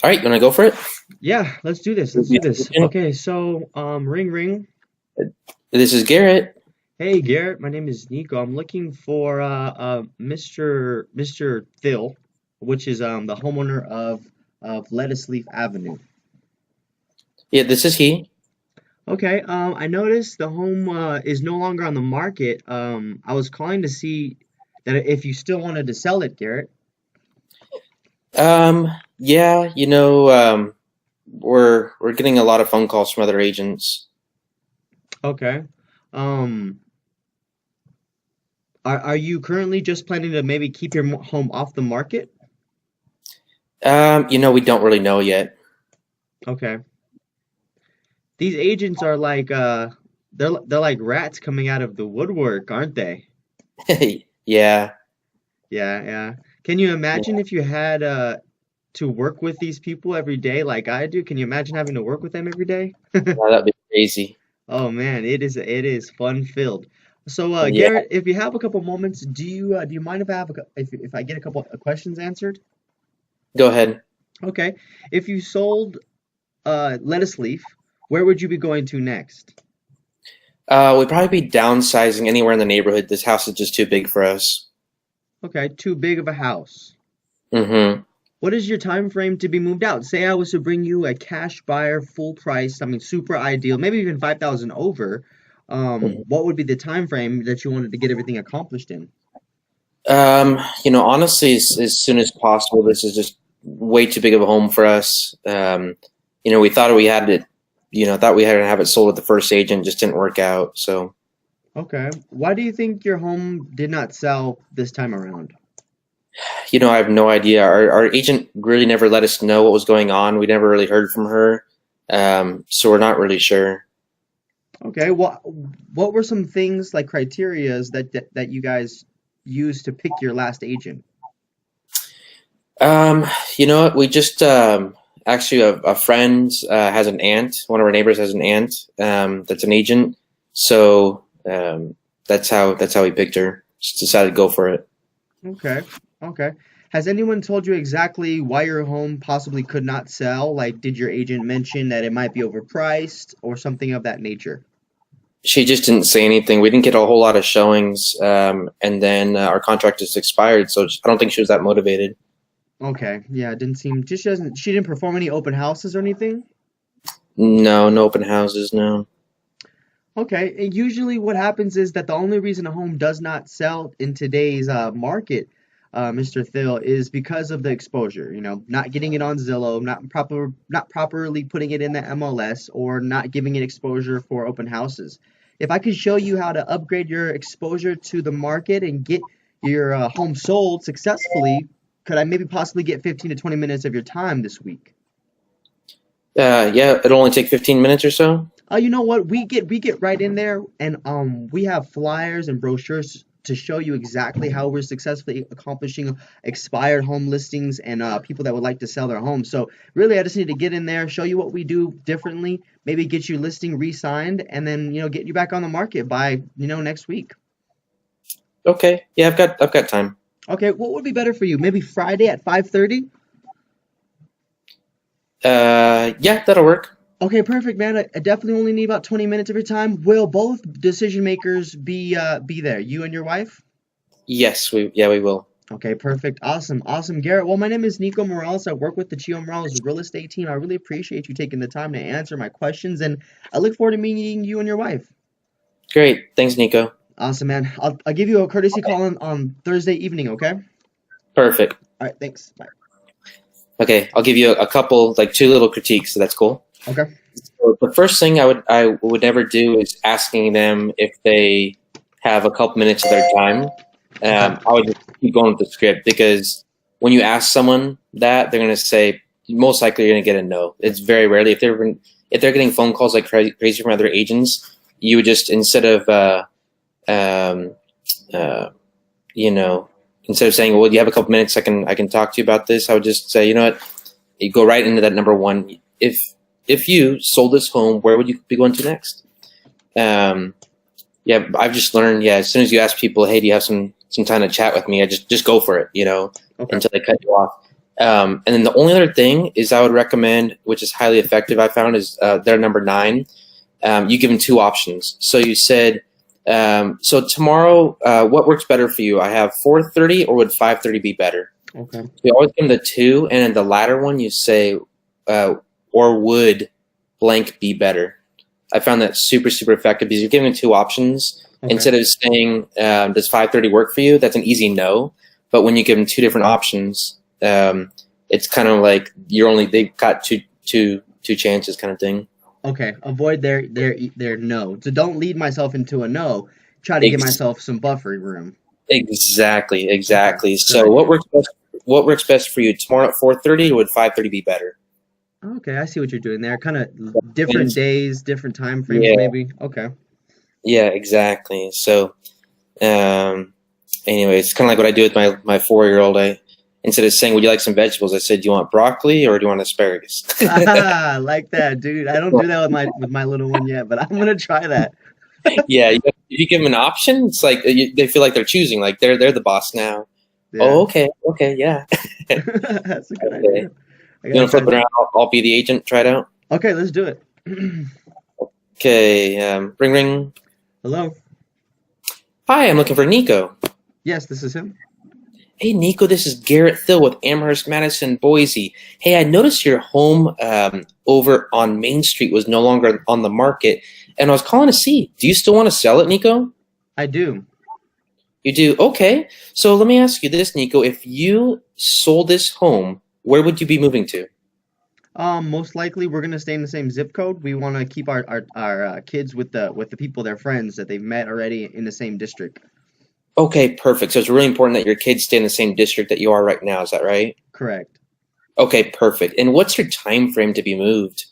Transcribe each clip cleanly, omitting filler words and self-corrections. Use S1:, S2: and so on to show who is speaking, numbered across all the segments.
S1: All right, you want to go for it?
S2: Yeah, let's do this. Let's do this. Okay, so ring ring.
S1: This is Garrett.
S2: Hey Garrett, my name is Nico. I'm looking for Mr. Thill, which is the homeowner of Lettuce Leaf Avenue.
S1: Yeah, this is he.
S2: Okay, I noticed the home is no longer on the market. I was calling to see that if you still wanted to sell it, Garrett.
S1: Yeah, we're getting a lot of phone calls from other agents.
S2: Okay. Um, are you currently just planning to maybe keep your home off the market?
S1: We don't really know yet.
S2: Okay. These agents are like they're like rats coming out of the woodwork, aren't they?
S1: Yeah,
S2: Yeah, yeah. Can you imagine if you had to work with these people every day like I do? Can you imagine having to work with them every day?
S1: that'd be crazy.
S2: Oh man, it is fun filled. So
S1: Yeah,
S2: Garrett, if you have a couple moments, do you mind if I have if I get a couple of questions answered?
S1: go ahead.
S2: Okay. If you sold lettuce leaf, where would you be going to next?
S1: We'd probably be downsizing anywhere in the neighborhood. This house is just too big for us.
S2: Okay, too big of a house.
S1: Mm-hmm.
S2: What is your time frame to be moved out? Say I was to bring you a cash buyer, full price, I mean super ideal, maybe even 5,000 over. What would be the time frame that you wanted to get everything accomplished in?
S1: Honestly, as soon as possible. This is just way too big of a home for us. We thought we had it, thought we had to have it sold with the first agent, just didn't work out. So,
S2: Okay. Why do you think your home did not sell this time around?
S1: I have no idea. Our agent really never let us know what was going on. We never really heard from her. So we're not really sure.
S2: Okay. What were some things like criterias that you guys used to pick your last agent?
S1: You know what? We just actually a friend has an aunt. One of our neighbors has an aunt that's an agent. So that's how we picked her. Just decided to go for it.
S2: Okay. Okay. Has anyone told you exactly why your home possibly could not sell? Like, did your agent mention that it might be overpriced or something of that nature?
S1: She just didn't say anything. We didn't get a whole lot of showings, and then our contract just expired. So I don't think she was that motivated.
S2: Okay. Yeah, it didn't seem just she didn't perform any open houses or anything?
S1: No, no open houses. No.
S2: Okay. And usually what happens is that the only reason a home does not sell in today's market, Mr. Thill, is because of the exposure. You know, not getting it on Zillow, not properly putting it in the MLS, or not giving it exposure for open houses. If I could show you how to upgrade your exposure to the market and get your home sold successfully, could I maybe possibly get 15 to 20 minutes of your time this week?
S1: Yeah, it'll only take 15 minutes or so.
S2: You know what? We get right in there, and we have flyers and brochures to show you exactly how we're successfully accomplishing expired home listings and people that would like to sell their homes. So really, I just need to get in there, show you what we do differently, maybe get your listing re-signed, and then get you back on the market by next week.
S1: Okay. Yeah, I've got time.
S2: Okay, what would be better for you? Maybe Friday at 5:30?
S1: Yeah, that'll work.
S2: Okay, perfect, man. I definitely only need about 20 minutes of your time. Will both decision makers be there? You and your wife?
S1: Yes, we will.
S2: Okay, perfect. Awesome. Awesome, Garrett. Well, my name is Nico Morales. I work with the Chio Morales real estate team. I really appreciate you taking the time to answer my questions, and I look forward to meeting you and your wife.
S1: Great. Thanks, Nico.
S2: Awesome, man. I'll give you a courtesy call on Thursday evening, okay? All
S1: Perfect.
S2: right, thanks. Bye.
S1: Okay, I'll give you a couple, like two little critiques. So that's cool.
S2: Okay.
S1: So the first thing I would never do is asking them if they have a couple minutes of their time.
S2: Okay.
S1: I would just keep going with the script because when you ask someone that, they're going to say most likely you're going to get a no. It's very rarely if they're getting phone calls like crazy from other agents, you would just um, uh, you know instead of saying, well, you have a couple minutes, I can talk to you about this. I would just say, you know what, you go right into that number one. If you sold this home, where would you be going to next? Um, yeah, I've just learned. Yeah, as soon as you ask people, hey, do you have some time to chat with me? I just go for it.
S2: Okay.
S1: Until they cut you off. And then the only other thing is I would recommend, which is highly effective, I found, is their number 9. You give them 2 options. So you said, so tomorrow, what works better for you? I have 4:30, or would 5:30 be better?
S2: Okay.
S1: You always give them the 2, and in the latter one you say, or would blank be better? I found that super, super effective because you're giving them 2 options.
S2: Okay.
S1: Instead of saying, does 5:30 work for you? That's an easy no. But when you give them 2 different options, it's kind of like they've got two chances kind of thing.
S2: Okay. Avoid their no. So don't lead myself into a no. Try to give myself some buffer room.
S1: Exactly.
S2: Okay.
S1: So what works best for you tomorrow at 4:30, or would 5:30 be better?
S2: Okay, I see what you're doing there. Kind of different days, different time frames,
S1: Yeah.
S2: maybe. Okay.
S1: Yeah, exactly. So, anyway, it's kind of like what I do with my 4-year-old. I Instead of saying, "Would you like some vegetables?" I said, "Do you want broccoli or do you want asparagus?"
S2: I like that, dude. I don't do that with my little one yet, but I'm gonna try that.
S1: Yeah, if you give them an option, it's like they feel like they're choosing, like they're the boss now.
S2: Yeah.
S1: Oh, okay, yeah.
S2: That's a good
S1: Okay.
S2: idea. I
S1: You
S2: gotta
S1: want to flip
S2: try
S1: it around? I'll be the agent. Try it out.
S2: that. Okay, let's do it.
S1: Okay. Ring, ring.
S2: Hello.
S1: Hi, I'm looking for Nico.
S2: Yes, this is him.
S1: Hey, Nico, this is Garrett Thill with Amherst Madison, Boise. Hey, I noticed your home over on Main Street was no longer on the market, and I was calling to see, do you still want to sell it, Nico?
S2: I do.
S1: You do? Okay. So let me ask you this, Nico. If you sold this home, where would you be moving to?
S2: Most likely we're gonna stay in the same zip code. We want to keep our kids with the people, their friends that they've met already in the same district.
S1: Okay, perfect. So it's really important that your kids stay in the same district that you are right now. Is that right?
S2: Correct.
S1: Okay, perfect. And what's your time frame to be moved?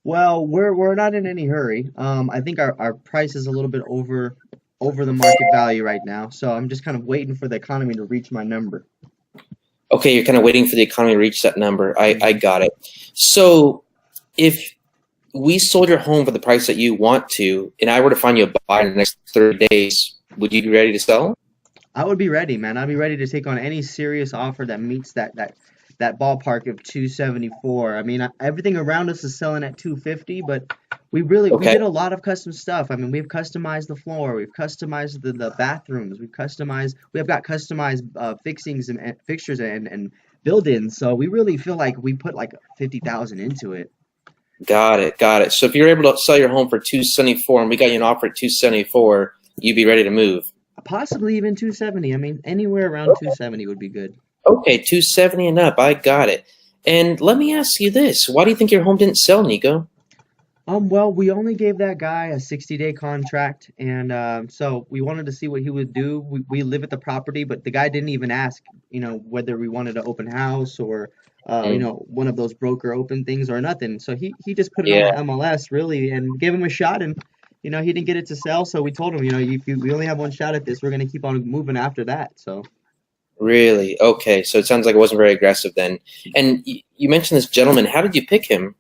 S2: Well, we're not in any hurry. I think our price is a little bit over the market value right now, so I'm just kind of waiting for the economy to reach my number.
S1: Okay, you're kind of waiting for the economy to reach that number. I got it. So if we sold your home for the price that you want to, and I were to find you a buyer in the next 30 days, would you be ready to sell?
S2: I would be ready, man. I'd be ready to take on any serious offer that meets that ballpark of 274. I mean, everything around us is selling at 250, but we
S1: Okay.
S2: did a lot of custom stuff. I mean, we've customized the floor, we've customized the bathrooms, we have got customized fixings and fixtures and build-ins. So we really feel like we put like 50,000 into it.
S1: Got it. Got it. So if you're able to sell your home for 274 and we got you an offer at 274, you'd be ready to move.
S2: Possibly even 270. I mean, anywhere around 270 would be good.
S1: Okay, 270 and up. I got it. And let me ask you this. Why do you think your home didn't sell, Nico?
S2: Well, we only gave that guy a 60-day contract, and so we wanted to see what he would do. We live at the property, but the guy didn't even ask, whether we wanted to open house or,
S1: Mm,
S2: one of those broker open things or nothing. So he just put it on
S1: yeah,
S2: the MLS really and gave him a shot, and he didn't get it to sell. So we told him, we only have one shot at this. We're gonna keep on moving after that. So.
S1: really. Okay, so it sounds like it wasn't very aggressive then. And you mentioned this gentleman. How did you pick him?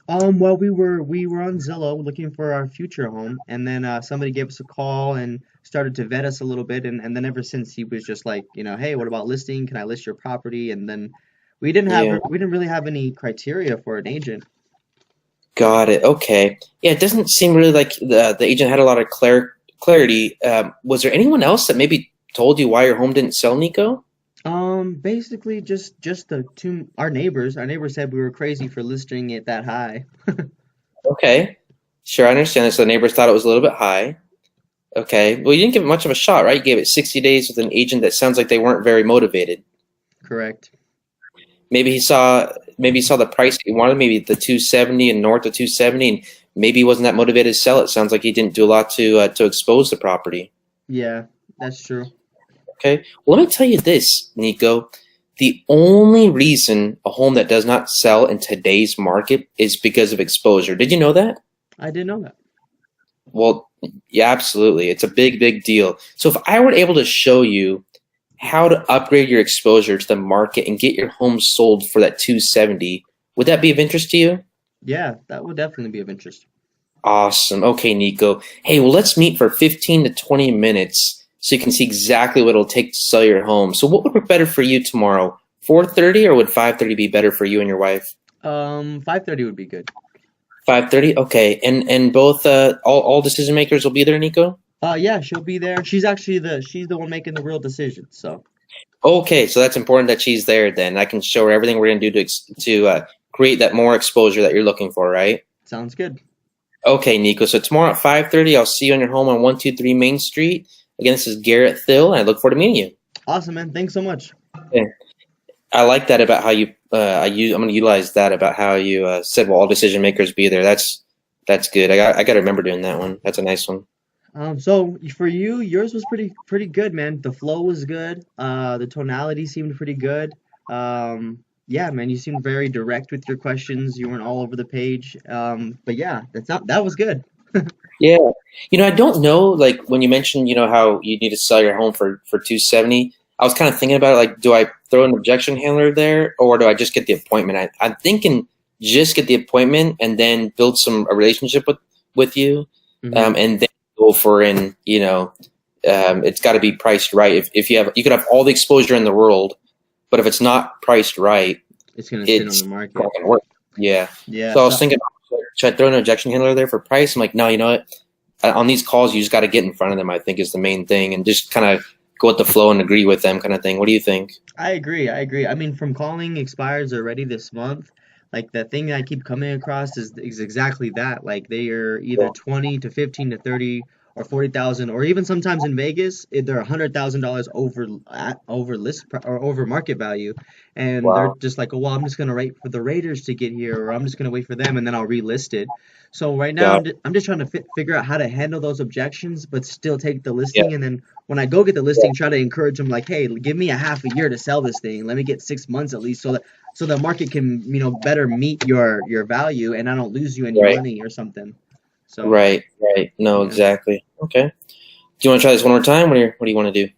S2: Well, we were on Zillow looking for our future home, and then somebody gave us a call and started to vet us a little bit, and then ever since he was just like, hey, what about listing? Can I list your property? And then
S1: Yeah,
S2: we didn't really have any criteria for an agent.
S1: got it. Okay. Yeah, it doesn't seem really like the agent had a lot of clarity. Was there anyone else that maybe told you why your home didn't sell, Nico?
S2: Basically just the two our neighbors. Our neighbors said we were crazy for listing it that high.
S1: Okay. Sure, I understand this. The neighbors thought it was a little bit high. Okay. Well, you didn't give it much of a shot, right? You gave it 60 days with an agent that sounds like they weren't very motivated.
S2: Correct.
S1: Maybe he saw the price he wanted, maybe the 270 and north of 270, and maybe he wasn't that motivated to sell it. Sounds like he didn't do a lot to expose the property.
S2: Yeah, that's true.
S1: Okay. Well, let me tell you this, Nico. The only reason a home that does not sell in today's market is because of exposure. Did you know that?
S2: I didn't know that.
S1: Well, yeah, absolutely. It's a big, big deal. So if I were able to show you how to upgrade your exposure to the market and get your home sold for that 270, would that be of interest to you?
S2: Yeah, that would definitely be of interest.
S1: Awesome. Okay, Nico. Hey, well, let's meet for 15 to 20 minutes so you can see exactly what it'll take to sell your home. So what would work better for you tomorrow? 4:30, or would 5:30 be better for you and your wife?
S2: 5:30 would be good.
S1: 5:30. Okay, and both all decision makers will be there, Nico.
S2: Yeah, she'll be there. She's the one making the real decisions. So
S1: Okay, so that's important that she's there. Then I can show her everything we're gonna do to create that more exposure that you're looking for, right?
S2: sounds good.
S1: Okay, Nico. So tomorrow at 5:30, I'll see you on your home on 123 Main Street. Again, this is Garrett Thill, and I look forward to meeting you.
S2: Awesome, man. Thanks so much.
S1: Yeah. I like that about how you. I'm going to utilize that about how you said, "Well, all decision makers be there." That's good. I got to remember doing that one. That's a nice one.
S2: So for you, yours was pretty good, man. The flow was good. The tonality seemed pretty good. Yeah, man, you seemed very direct with your questions. You weren't all over the page. But yeah, that was good.
S1: Yeah, I don't know. Like when you mentioned, how you need to sell your home for 270. I was kind of thinking about it. Like, do I throw an objection handler there, or do I just get the appointment? I'm thinking just get the appointment and then build a relationship with you,
S2: Hmm.
S1: and then go for it's got to be priced right. If you could have all the exposure in the world, but if it's not priced right,
S2: It's gonna sit on
S1: it's
S2: the market.
S1: not gonna work. Yeah.
S2: Yeah.
S1: So I was thinking, should I throw an objection handler there for price? I'm like, no, you know what? On these calls, you just got to get in front of them, I think is the main thing, and just kind of go with the flow and agree with them kind of thing. What do you think?
S2: I agree. I agree. I mean, from calling expires already this month, like the thing I keep coming across is exactly that. Like they are either
S1: Yeah.
S2: 20 to 15 to 30 or 40,000, or even sometimes in Vegas, they're $100,000 over or over market value, and they're
S1: Wow.
S2: just like, oh, well, I'm just gonna wait for the Raiders to get here, or I'm just gonna wait for them, and then I'll relist it. So right now,
S1: God.
S2: I'm just trying to figure out how to handle those objections, but still take the
S1: Yeah.
S2: listing, and then when I go get the
S1: Yeah.
S2: listing, try to encourage them like, hey, give me a half a year to sell this thing. Let me get 6 months at least, so the market can better meet your value, and I don't lose you any
S1: Right.
S2: money or something. So
S1: Right. Right. No,
S2: yeah.
S1: exactly. Okay. Do you want to try this one more time? What do you want to do?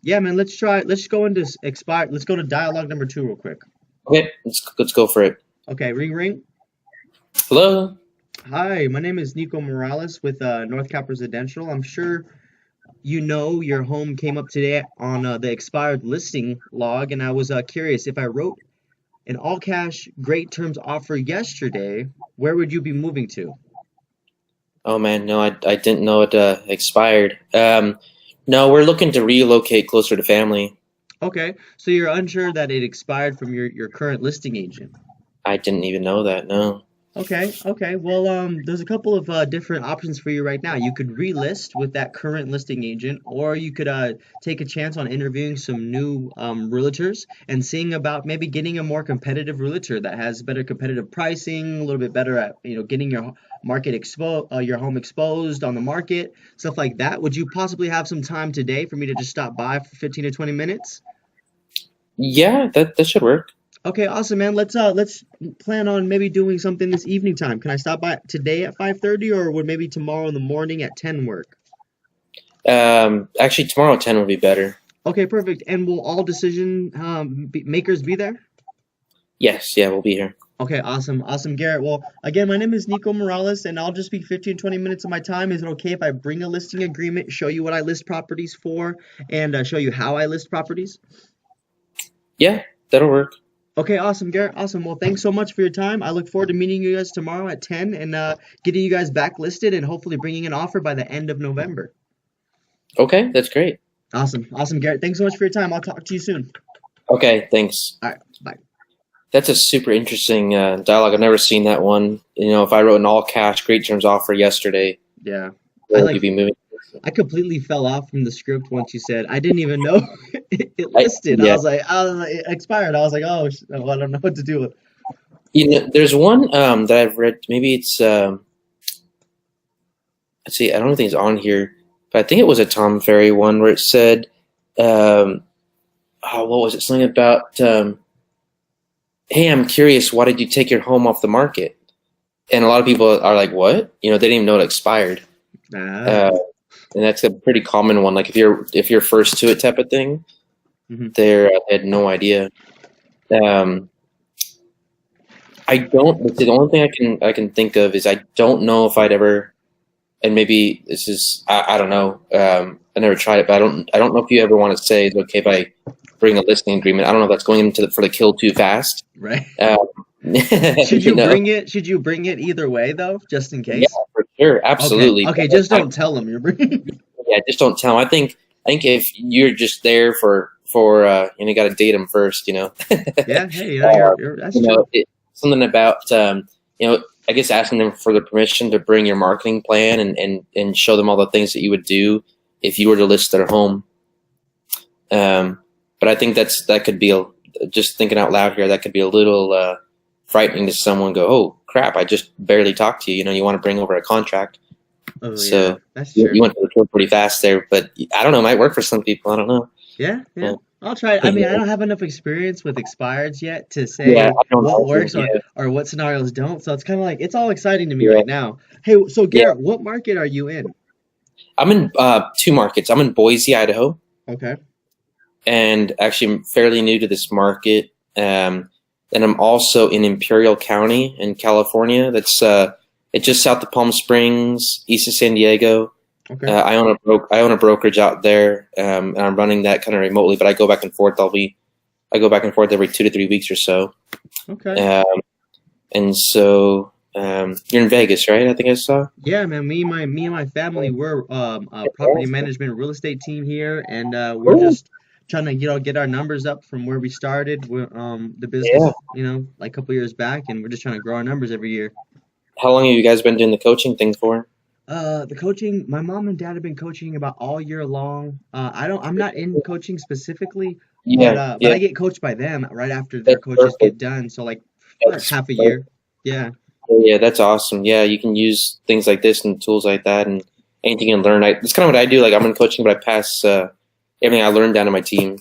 S2: Yeah, man. Let's go into expire. Let's go to dialogue number 2 real quick.
S1: Okay. Let's go for it.
S2: Okay, ring ring.
S1: Hello.
S2: Hi, my name is Nico Morales with North Cap Residential. I'm sure you know your home came up today on the expired listing log, and I was curious if I wrote an all cash great terms offer yesterday, where would you be moving to?
S1: Oh man, no, I didn't know it expired. No, we're looking to relocate closer to family.
S2: Okay, so you're unsure that it expired from your current listing agent.
S1: I didn't even know that. No.
S2: Okay, okay. Well, there's a couple of different options for you right now. You could relist with that current listing agent, or you could take a chance on interviewing some new realtors and seeing about maybe getting a more competitive realtor that has better competitive pricing, a little bit better at getting your home exposed on the market, stuff like that. Would you possibly have some time today for me to just stop by for 15 to 20 minutes?
S1: Yeah, that should work.
S2: Okay, awesome, man. Let's plan on maybe doing something this evening time. Can I stop by today at 5:30, or would maybe tomorrow in the morning at 10 work?
S1: Actually, tomorrow at 10 will be better.
S2: Okay, perfect. And will all decision makers be there?
S1: Yes, yeah, we'll be here.
S2: Okay, awesome, awesome, Garrett. Well, again, my name is Nico Morales, and I'll just be 15, 20 minutes of my time. Is it okay if I bring a listing agreement, show you what I list properties for, and show you how I list properties?
S1: Yeah, that'll work.
S2: Okay, awesome, Garrett. Awesome. Well, thanks so much for your time. I look forward to meeting you guys tomorrow at 10 and getting you guys back listed and hopefully bringing an offer by the end of November.
S1: Okay, that's great.
S2: Awesome. Awesome, Garrett. Thanks so much for your time. I'll talk to you soon.
S1: Okay, thanks.
S2: All right. Bye.
S1: That's a super interesting dialogue. I've never seen that one. If I wrote an all cash great terms offer yesterday,
S2: Yeah. I
S1: where would you
S2: like
S1: be moving?
S2: I completely fell off from the script once you said I didn't even know it listed.
S1: Yeah.
S2: I was like, it expired. I was like, oh, well, I don't know what to do with.
S1: There's one that I've read. Maybe it's let's see. I don't think it's on here, but I think it was a Tom Ferry one where it said, what was it? Something about, hey, I'm curious. Why did you take your home off the market? And a lot of people are like, what? They didn't even know it expired.
S2: Ah.
S1: And that's a pretty common one. Like if you're first to it type of thing,
S2: Mhm.
S1: they had no idea. I don't. The only thing I can think of is I don't know if I'd ever, and maybe this is I don't know. I never tried it, but I don't know if you ever want to say it's okay if I bring a listing agreement. I don't know if that's going into for the kill too fast.
S2: Right.
S1: Um,
S2: Should
S1: you
S2: you
S1: know,
S2: bring it? Should you bring it either way though, just in
S1: yeah,
S2: case?
S1: for sure,
S2: Okay.
S1: absolutely.
S2: Okay. Just don't tell them you're bringing.
S1: Yeah, just don't tell them. I think if you're just there for you got to date them first.
S2: Yeah. Hey, you're that's true.
S1: Something about I guess asking them for the permission to bring your marketing plan and show them all the things that you would do if you were to list their home. But I think that could be just thinking out loud here. That could be a little frightening to someone. Go, oh crap! I just barely talked to you. You want to bring over a contract.
S2: Oh yeah,
S1: So
S2: that's
S1: you
S2: true.
S1: went to the tour pretty fast there, but I don't know. It might work for some people. I don't know.
S2: Yeah,
S1: Yeah,
S2: yeah. I'll try it. I mean, I
S1: yeah,
S2: don't have enough experience with expireds yet to
S1: yeah,
S2: say
S1: I don't
S2: what
S1: know.
S2: works
S1: Yeah,
S2: or what scenarios don't. So it's kind of like it's all exciting to me
S1: you're
S2: right
S1: right.
S2: now. Hey, so
S1: Yeah,
S2: Garrett, what market are you in?
S1: I'm in two markets. I'm in Boise, Idaho,
S2: Okay.
S1: and actually I'm fairly new to this market. And I'm also in Imperial County in California. That's it's just south of Palm Springs, east of San Diego.
S2: Okay.
S1: I own a brokerage out there, and I'm running that kind of remotely. But I go back and forth. I go back and forth every 2 to 3 weeks or so.
S2: Okay.
S1: Um, and so you're in Vegas, right? I think I saw.
S2: Yeah, man. Me and my family, we're a property
S1: Yeah.
S2: management real estate team here, and we're
S1: Cool.
S2: just trying to get our numbers up from where we started. We're the
S1: Yeah.
S2: business, like a couple years back, and we're just trying to grow our numbers every year.
S1: How long have you guys been doing the coaching thing for?
S2: The coaching, my mom and dad have been coaching about all year long. I'm not in coaching specifically, but
S1: Yeah,
S2: I
S1: yeah.
S2: get coached by them right after their
S1: That's
S2: coaches get
S1: perfect.
S2: done. So like for
S1: That's
S2: half a
S1: perfect.
S2: year. Yeah.
S1: Yeah, that's awesome. Yeah, you can use things like this and tools like that, and anything you can learn. That's kind of what I do. Like I'm in coaching, but I pass everything I learned down to my team.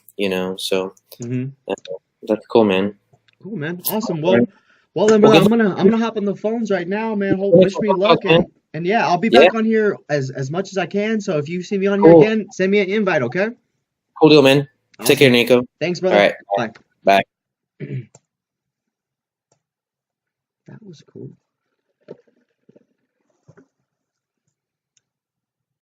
S1: So
S2: hmm
S1: that's, that's cool, man.
S2: Cool, man. Awesome.
S1: All right.
S2: Well then,
S1: Well,
S2: brother,
S1: good.
S2: I'm gonna hop on the phones right now, man. Wish me
S1: Luck,
S2: luck,
S1: man.
S2: and yeah, I'll be
S1: Yeah,
S2: back on here as much as I can. So if you see me on here
S1: cool.
S2: again, send me an invite, okay?
S1: Cool deal, man. Take care,
S2: Awesome.
S1: Nico. All
S2: Thanks, brother.
S1: right.
S2: Bye.
S1: Bye.
S2: That was cool.